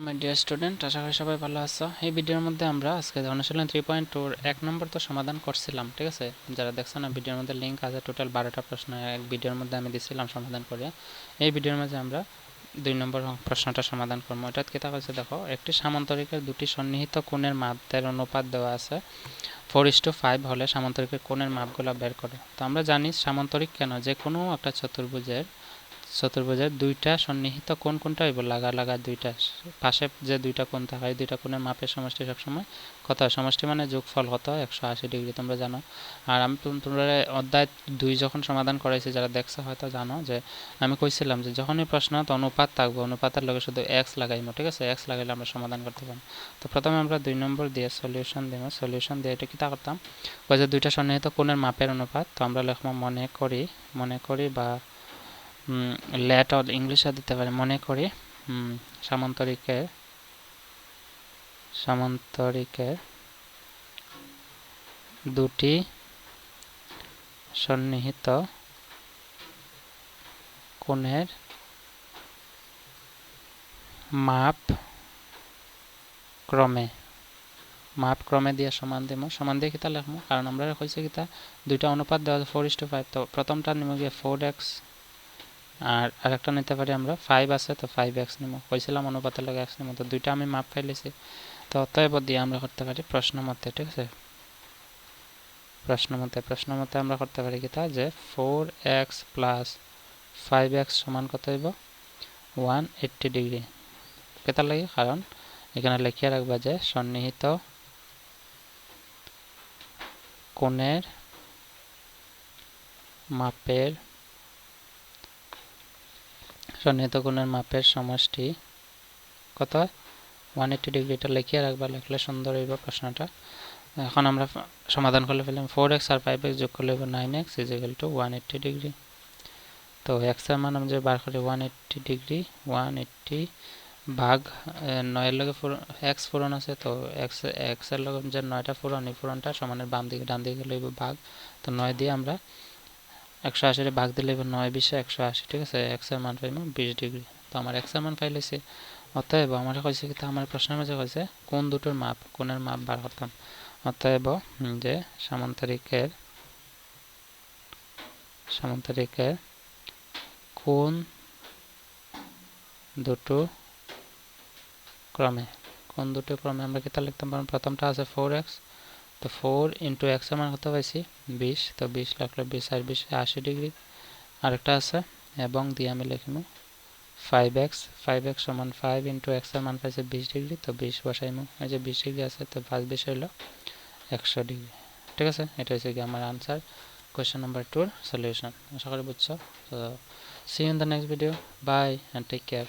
My dear student, আশা করি সবাই ভালো আছো। এই ভিডিওর মধ্যে আমরা আজকে অনুশীলন 3.2 এক নম্বর তো সমাধান করছিলাম, ঠিক আছে? যারা দেখছো না, ভিডিওর মধ্যে লিঙ্ক আছে। টোটাল 12টা প্রশ্ন এক ভিডিওর মধ্যে আমি দিছিলাম সমাধান করে। এই ভিডিওর মধ্যে আমরা 2 নম্বর প্রশ্নটা সমাধান করবো। এটা কি তা হচ্ছে, দেখো, একটি সামান্তরিকের দুটি সন্নিহিত কোণের মাপের অনুপাত দেওয়া আছে 4:5 হলে সামান্তরিকের কোণের মাপগুলো বের করো। তো আমরা জানি সামান্তরিক কেন, যে কোনো একটা চতুর্ভুজের দুইটা সন্নিহিত কোণ কোনটা হইব, লাগা দুইটা পাশে যে দুইটা কোণ থাকে, এই দুইটা কোণের মাপের সমষ্টি সবসময় কত হয়? সমষ্টি মানে যোগফল কত হয়? 180 ডিগ্রি, তোমরা জানো। আর আমি তোমরা অধ্যায় 2 যখন সমাধান করাইছি, যারা দেখছো হয়তো জানো যে আমি কইছিলাম যে যখনই প্রশ্নত অনুপাত থাকবো, অনুপাতের লগে শুধু এক্স লাগাইমো, ঠিক আছে? এক্স লাগাইলে আমরা সমাধান করতে পারবো। তো প্রথমে আমরা 2 নম্বর দিয়ে সলিউশন দিব। সলিউশন দিয়ে এটা কি তা করতাম, ওই যে দুইটা সন্নিহিত কোণের মাপের অনুপাত। তো আমরা লিখবো মনে করি বা লেট অর ইংলিশে দিতে পারে। মনে করি সামান্তরিকের দুটি সন্নিহিত কোণের মাপ ক্রমে দিয়ে সমান দিব। সমান দিয়ে কিতা লিখবো, কারণ আমরা কইছি কিতা দুইটা অনুপাত দেওয়া 4:5। তো প্রথমটা নিব গিয়ে 4x, আর আরেকটা নিতে পারি আমরা 5 আছে, তো 5x নিব। কইছিলাম অনুপাতের লগে x নিব, তো দুইটা আমি মাপ ফাইলেছি। তো অতএব দিয়ে আমরা করতে পারি প্রশ্ন মতে, ঠিক আছে? প্রশ্ন মতে আমরা করতে পারি কিতা, যে 4x প্লাস 5x সমান কত হইব? 180 ডিগ্রি। কেতা লাগে, কারণ এখানে লিখিয়া রাখবা যে সন্নিহিত কোণের মাপের সমষ্টি কত হয়? 180 ডিগ্রি। এটা লিখিয়া রাখবা, লিখলে সুন্দর হইব প্রশ্নটা। এখন আমরা সমাধান করলে ফেললাম 4x আর 5x যোগ করলে হইব 9x is equal to 180 degree. তো x এর মান আমি যে বার করি 180 ডিগ্রি, 180 ভাগ 9 এর লগে x পূরণ আছে, তো x এর লগে যে 9টা পূরণ, এই পূরণটা সমানের বাম দিকে, ডান দিকে লইব ভাগ। তো 9 দিয়ে আমরা 180 এর ভাগ দিলে 9 20 180, ঠিক আছে? x এর মান পাইব 20 ডিগ্রি। তো আমার x এর মান পাইলেছি। অতএব আমার কইছে কি, আমার প্রশ্নের মাঝে কইছে কোন দুটোর মাপ, কোণের মাপ বার করতাম। অতএব যে সামান্তরিকের কোন দুটো ক্রমে আমরা কিতা লিখতাম পারবো? প্রথমটা আছে 4x, তো 4 ইন্টু x এর মান কত পাইছি? 20, তো 20 লিখলে 20 আর 20 80 ডিগ্রি। আরেকটা আছে এবং দিয়ে আমি লিখবো 5x সমান 5 ইন্টু x এর মান পাইছে 20 ডিগ্রি, তো 20 বসাইমু। এই যে 20 ডিগ্রি আছে, তো 5 20 হইল 100 ডিগ্রি, ঠিক আছে? এটা হচ্ছে কি আমার আনসার, কোয়েশ্চেন নাম্বার 2 এর সলিউশন। আশা করি বুঝছো। তো see you in the next video, bye and take care.